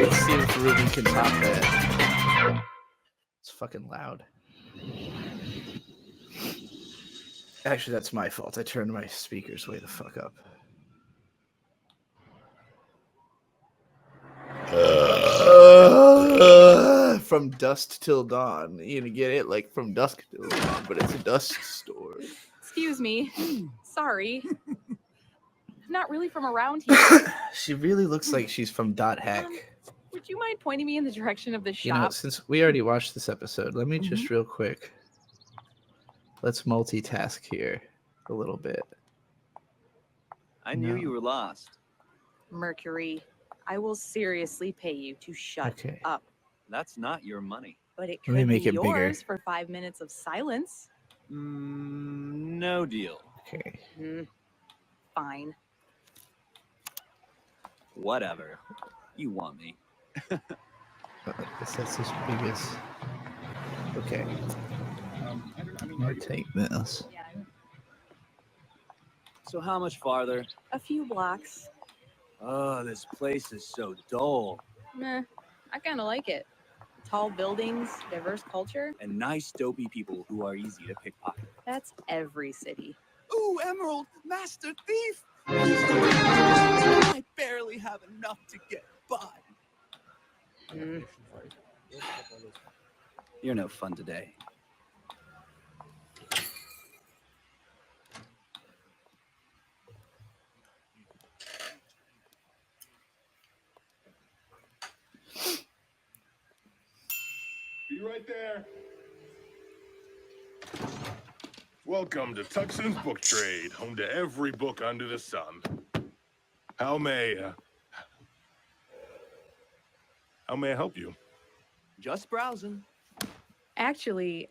Let's see if Ruby can top that. It's fucking loud. Actually, that's my fault. I turned my speakers way the fuck up. From dusk till dawn. You gonna get it? Like from dusk till dawn, but it's a dusk store. Excuse me. Sorry. I'm not really from around here. She really looks like she's from Dot Hack. Would you mind pointing me in the direction of the shop? You know, since we already watched this episode, let me just real quick. Let's multitask here a little bit. I knew you were lost. Mercury, I will seriously pay you to shut up. That's not your money. But it Let me could make be it yours bigger. for 5 minutes of silence. No deal. Okay. Fine. Whatever. You want me. I guess that's as big as. Okay. I'll take this. So how much farther? A few blocks. Oh, this place is so dull. Meh. I kind of like it. Tall buildings, diverse culture. And nice, dopey people who are easy to pickpocket. That's every city. Ooh, Emerald, Master Thief! I barely have enough to get by. You're no fun today. Be right there. Welcome to Tuckson's Book Trade, home to every book under the sun. How may I help you? Just browsing. Actually,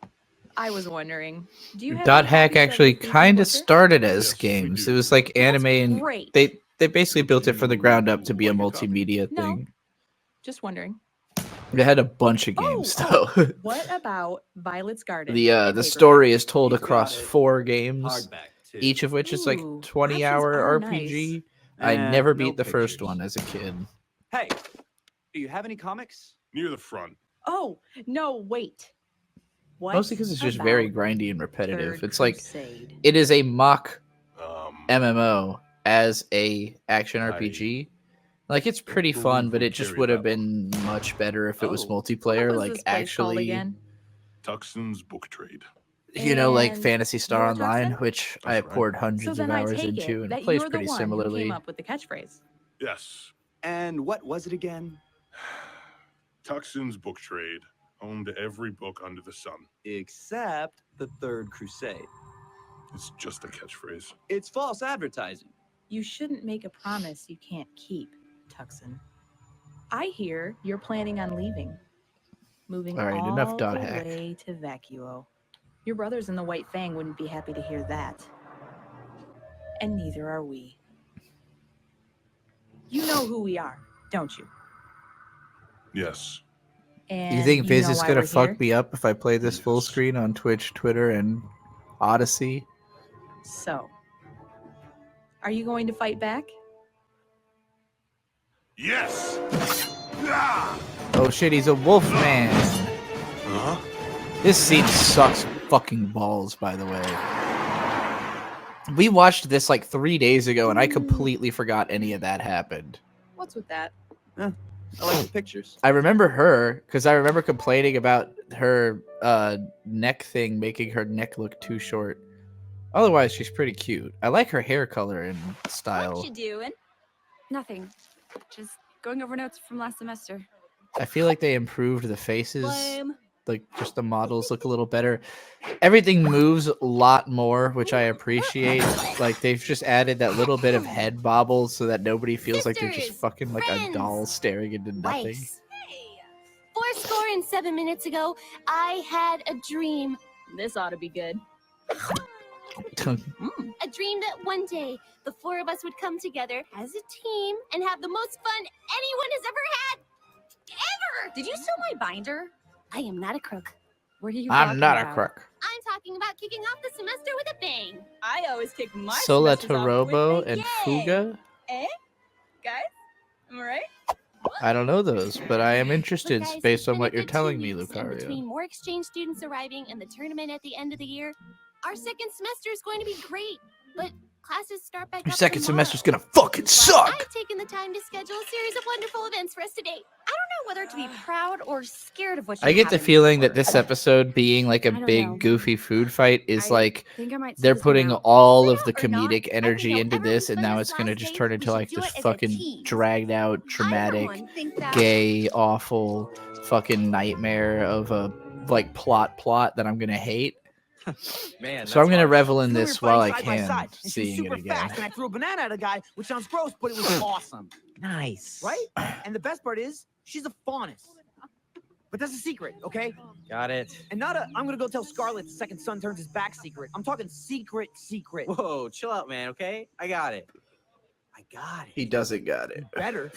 I was wondering, do you have Dot any Hack copies of actually the Thief kind of Booker? started as Yes, we games. do. It was like anime, and great. they basically built it from the ground up to be a multimedia No. thing. Just wondering. It had a bunch of games though. What about Violet's Garden? The in the paperback? story is told You got across it. 4 games, Hardback, too. each of which is like Ooh, 20-hour options are RPG. I And never no beat the first pictures. one as a kid. Hey, do you have any comics? Near the front. Oh, no, wait. What Mostly because it's just very about grindy and repetitive. Third It's like Crusade? it is a mock Um, MMO as a action I RPG. Like it's pretty believe fun, but we it just carry would have that been much better if it was Oh. multiplayer. What was Like this place called actually, again? Tuckson's Book Trade. you know, like And Fantasy Star you're Online, Tuxton? which That's I right. poured So hundreds of then I hours take into, it and that it plays you're the pretty one who similarly. came up with the catchphrase. Yes. And what was it again? Tuckson's Book Trade, home to every book under the sun. Except the Third Crusade. It's just a catchphrase. It's false advertising. You shouldn't make a promise you can't keep, Tuxton. I hear you're planning on leaving. Moving All right, all enough Dot the Hack. way to Vacuo. Your brothers in the White Fang wouldn't be happy to hear that. And neither are we. You know who we are, don't you? Yes. And You think Viz know is why gonna we're fuck here? me up if I play this full Yes. screen on Twitch, Twitter, and Odyssey? So, are you going to fight back? Yes. Ah! Oh shit, he's a wolf man. Huh? This scene sucks fucking balls, by the way. We watched this like 3 days ago, and I completely forgot any of that happened. What's with that? I like the pictures. I remember her because I remember complaining about her neck thing making her neck look too short. Otherwise, she's pretty cute. I like her hair color and style. What you doing? Nothing. Just going over notes from last semester. I feel like they improved the faces. Lame. Like just the models look a little better. Everything moves a lot more, which I appreciate. Like they've just added that little bit of head bobble so that nobody feels like they're just Sisters, fucking like a friends, doll staring into nothing. Wives. 4 minutes ago, I had a dream. This ought to be good. A dream that one day the 4 of us would come together as a team and have the most fun anyone has ever had. Ever! Did you steal my binder? I am not a crook. What are you I'm talking not about? a crook. I'm talking about kicking off the semester with a bang. I always kick my Sola semesters off with Torobo a and yay. Fuga. Eh? Guys? Am I right? I don't know those, but I am interested Look, guys, based it's on been what a you're good 2 telling me, weeks, and Lucario. between more exchange students arriving and the tournament at the end of the year, our second semester is going to be great. But classes start back Your up second tomorrow. semester's gonna fucking That's why suck! I've taken the time to schedule a series of wonderful events for us today. I don't know whether to be proud or scared of what you I get have the in feeling that store. this episode being like a I don't know. big goofy food fight is I like think I might sit they're this one putting out. all of the Or not, comedic I energy think into however this, we and spend now this it's gonna last just day, turn we into should like do this it as a fucking team. dragged out, I, for traumatic, one, think that gay, awful fucking nightmare of a like plot that I'm gonna hate. Man, So I'm gonna revel in We were this while I fighting side by can, side, and she was seeing it super again. fast, and I threw a banana at a guy, which sounds gross, but it was awesome, Nice. right? And the best part is, she's a faunus. But that's a secret, okay? Got it. And not a, I'm gonna go tell Scarlet the second son turns his back secret. I'm talking secret. Whoa, chill out, man, okay? I got it. He doesn't got it. Better.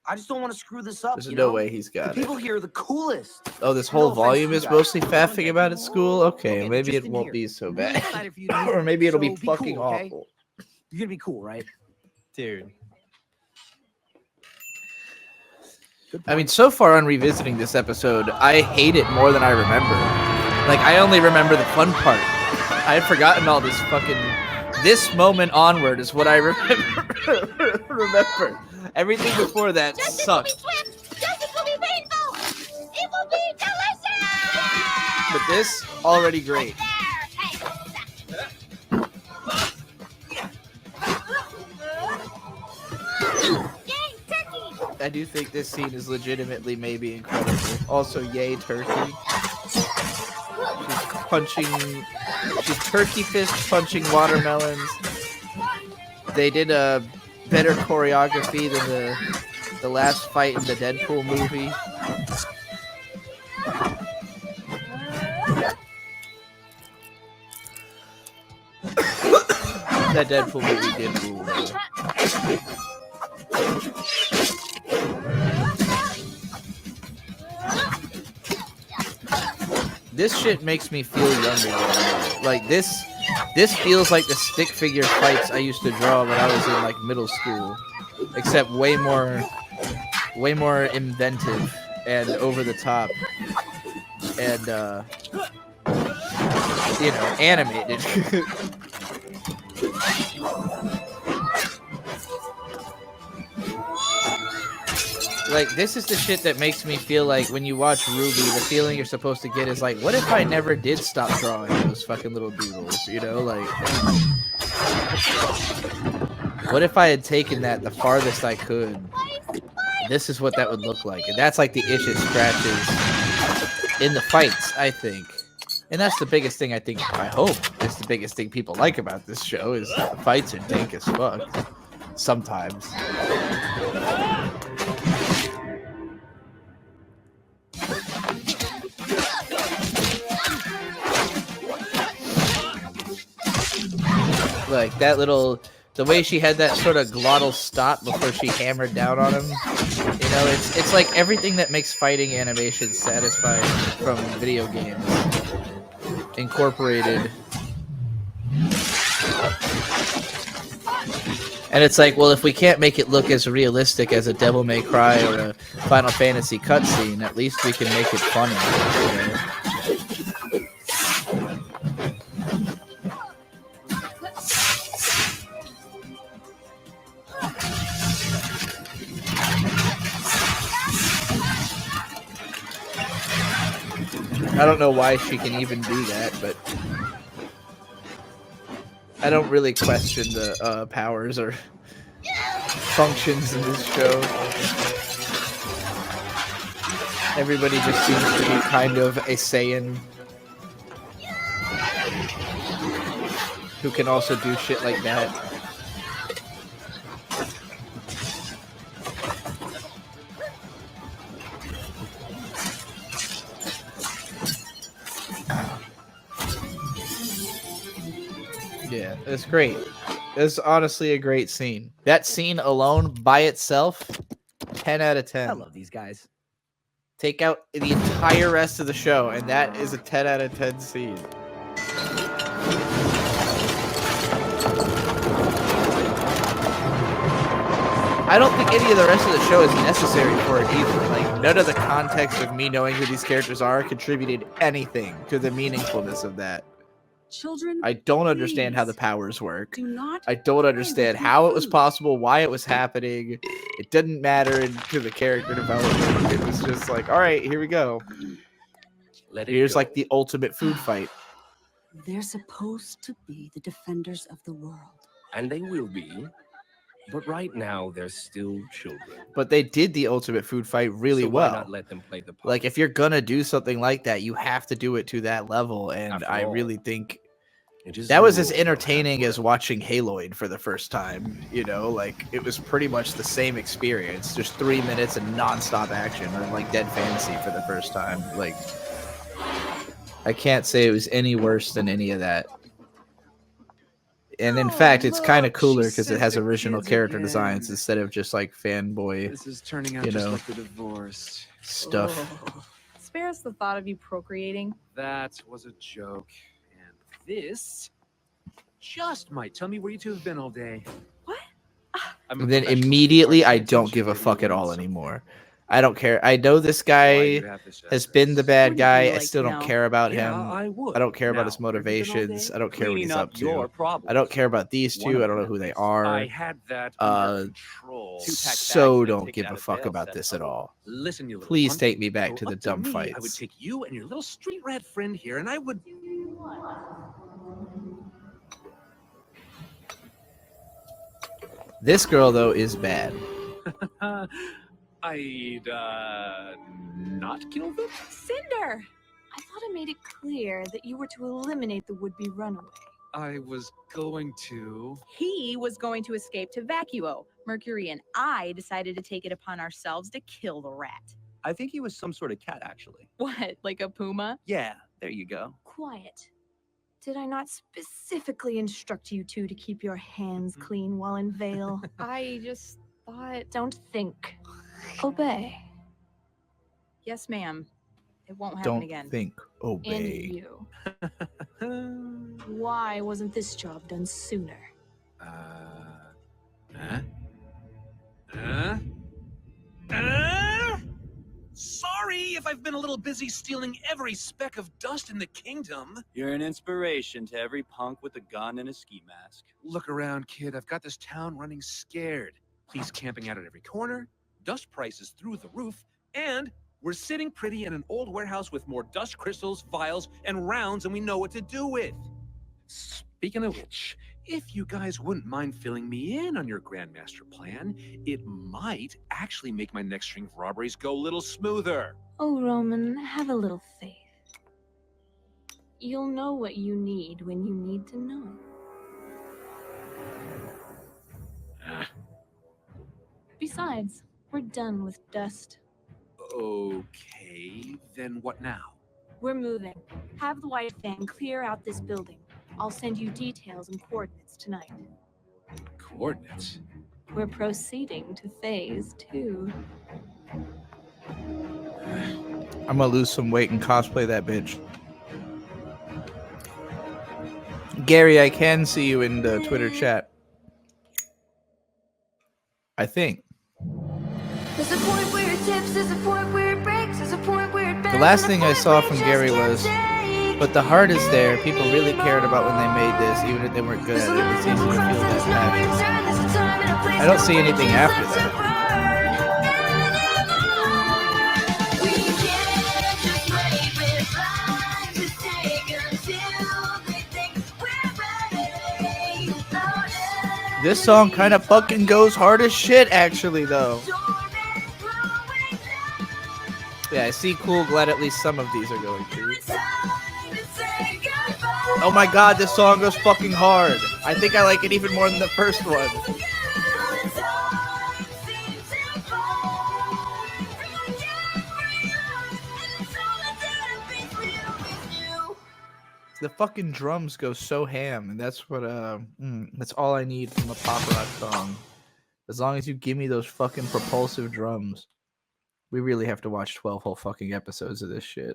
I just don't want to screw this up. There's you no know? way he's The got it. people here are the coolest. Oh, this No whole offense to volume you is guys. mostly faffing about at school? Okay, Okay, but maybe just it in won't here. be so I'm really bad. excited for you to meet Or her, maybe it'll be so fucking cool, okay? awful. You're gonna be cool, right? Dude. Good I mean, point. so far on revisiting this episode, I hate it more than I remember. Like, I only remember the fun part. I had forgotten all this fucking... This moment onward is what I remember. Everything before that Justice will be sucked. swift. Justice will be painful. It will be delicious. But this, already great. Yay, turkey. I do think this scene is legitimately maybe incredible. Also, yay, turkey. She's turkey fist punching watermelons. They did a better choreography than the last fight in the Deadpool movie. That Deadpool movie did rule, though. This shit makes me feel younger than like this feels like the stick figure fights I used to draw when I was in like middle school, except way more inventive and over the top and you know, animated. Like, this is the shit that makes me feel like when you watch RWBY, the feeling you're supposed to get is like, what if I never did stop drawing those fucking little doodles, you know? Like, what if I had taken that the farthest I could? This is what that would look like. And that's like the itch it scratches in the fights, I think. And that's the biggest thing I hope is the biggest thing people like about this show is that the fights are dank as fuck. Sometimes. Like that little, the way she had that sort of glottal stop before she hammered down on him. You know, it's like everything that makes fighting animation satisfying from video games incorporated. And it's like, well, if we can't make it look as realistic as a Devil May Cry or a Final Fantasy cutscene, at least we can make it funny. You know? I don't know why she can even do that, but I don't really question the powers or functions in this show. Everybody just seems to be kind of a Saiyan who can also do shit like that. Yeah, it's great. It's honestly a great scene. That scene alone by itself, 10 out of 10. I love these guys. Take out the entire rest of the show, and that is a 10 out of 10 scene. I don't think any of the rest of the show is necessary for it either. Like, none of the context of me knowing who these characters are contributed anything to the meaningfulness of that. Children, I don't understand how the please, powers work. do not I don't play understand with your how it was food. possible, why it was happening. It didn't matter to the character development. It was just like, all right, here we go. Let it Here's go. like the ultimate food fight. They're supposed to be the defenders of the world. And they will be. But right now, they're still children. But they did the ultimate food fight really So why well. not let them play the part? Like, if you're gonna do something like that, you have to do it to that level. And After I all, really think it is that the was as rules you don't have entertaining to as break. watching Haloid for the first time. You know, like, it was pretty much the same experience. Just 3 minutes of nonstop action, or like Dead Fantasy for the first time. Like, I can't say it was any worse than any of that. And in Oh, fact, it's kind of look, cooler she because it says has the original kids character again. designs instead of just like fanboy This is turning out You just know. like the divorce. stuff. Oh, Spare us the thought of you procreating. that was a joke. And this just might tell me where you two have been all day. What? I'm a And then professional immediately, I architect, don't so give a maybe fuck you at learned all something. anymore. I don't care. I know this Why guy you have this has been the address? bad Wouldn't you guy. I like still to don't know? care about Yeah, him. I would. I don't care about Now, his where have you been all motivations. day? I don't care what he's Cleaning up your to. problems. I don't care about these One two. of I don't know them, who they at least. are. I had that Uh, under control. So don't give a fuck about this at all. Listen, you little Please punk. take me back So to the up dumb me, I would fights. take you and your little street rat friend here, and I would. This girl, though, is bad. I'd not kill them. Cinder! I thought I made it clear that you were to eliminate the would-be runaway. I was going to. He was going to escape to Vacuo. Mercury and I decided to take it upon ourselves to kill the rat. I think he was some sort of cat, actually. What, like a puma? Yeah, there you go. Quiet. Did I not specifically instruct you two to keep your hands clean while in Vale? I just thought. Don't think. Obey. Yes, ma'am. It won't happen Don't again. think. And Obey. you. Why wasn't this job done sooner? Sorry if I've been a little busy stealing every speck of dust in the kingdom. You're an inspiration to every punk with a gun and a ski mask. Look around, kid. I've got this town running scared. Police camping out at every corner, dust prices through the roof, and we're sitting pretty in an old warehouse with more dust crystals, vials, and rounds than we know what to do with. Speaking of which, if you guys wouldn't mind filling me in on your Grandmaster plan, it might actually make my next string of robberies go a little smoother. Oh, Roman, have a little faith. You'll know what you need when you need to know. Besides, we're done with dust. Okay, then what now? We're moving. Have the white van clear out this building. I'll send you details and coordinates tonight. Coordinates? We're proceeding to phase 2. I'm gonna lose some weight and cosplay that bitch. Gary, I can see you in the Twitter chat. I think. There's a point where it tips, there's a point where it breaks, there's a point where it bends. The last and a thing I point saw where from it Gary just was, can't but the heart is there. People really cared about when they made this, even if they weren't good There's at a it. line It's that easy to will cross, feel there's that no passion. return, there's a time and a place, I don't no see one anything just after lets that. it burn. We can't just wave it blind, just take until they think we're ready. Loaded. This song kind of fucking goes hard as shit, actually, though. Yeah, I see cool. Glad at least some of these are going through. Oh my god, this song goes fucking hard. I think I like it even more than the first one. The fucking drums go so ham, and that's what that's all I need from a pop rock song. As long as you give me those fucking propulsive drums. We really have to watch 12 whole fucking episodes of this shit.